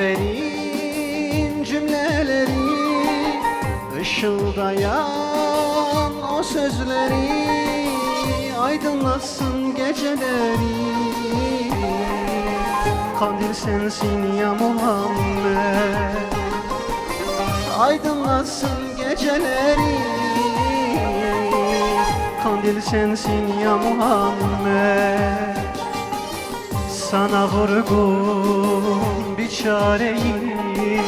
Müjdeverin cümleleri, ışıldayan o sözleri, aydınlatsın geceleri. Kandil sensin ya Muhammed, aydınlatsın geceleri. Kandil sensin ya Muhammed, sana vurgun bir çareyim,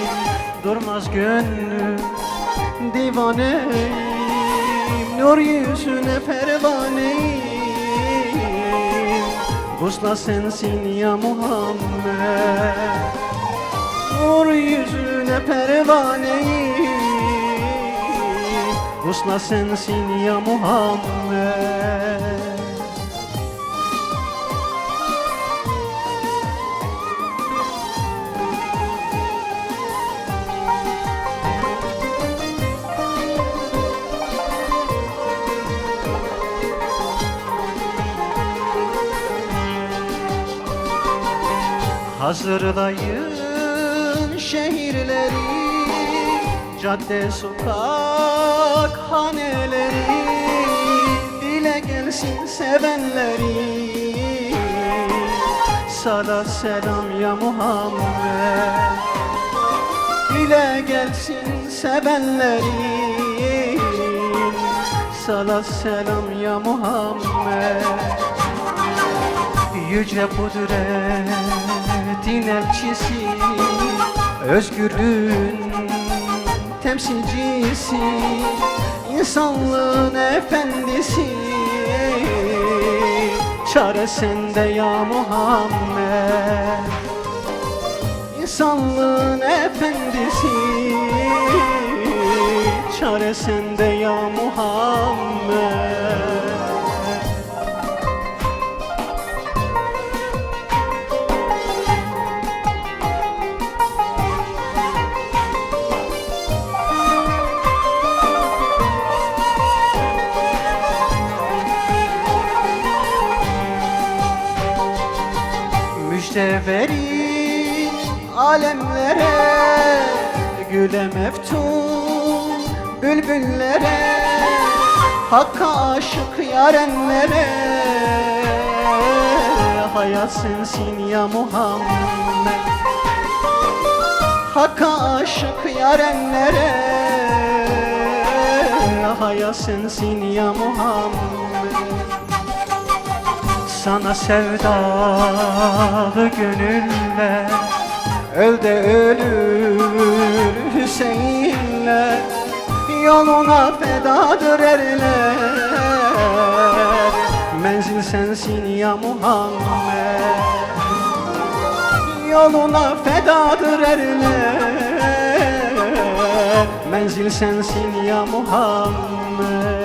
durmaz gönlüm divaneyim. Nur yüzüne pervaneyim, Vusla sensin ya Muhammed. Nur yüzüne pervaneyim, Vusla sensin ya Muhammed. Hazırlayın şehirleri, cadde sokak haneleri, dile gelsin sevenleri. Salat selam ya Muhammed, dile gelsin sevenleri. Salat selam ya Muhammed. Yüce kudretin elçisi, özgürlüğün temsilcisi, insanlığın efendisi. Çare sende ya Muhammed, insanlığın efendisi. Çare sende ya Muhammed. Müjde verin alemlere, güle meftun bülbüllere, Hakka aşık yarenlere. Hayat sensin ya Muhammed, Hakka aşık yarenlere. Hayat sensin ya Muhammed. Sana sevdalı gönüller, öl de ölür Hüseyinler. Yoluna fedadır erler, menzil sensin ya Muhammed. Yoluna fedadır erler, menzil sensin ya Muhammed.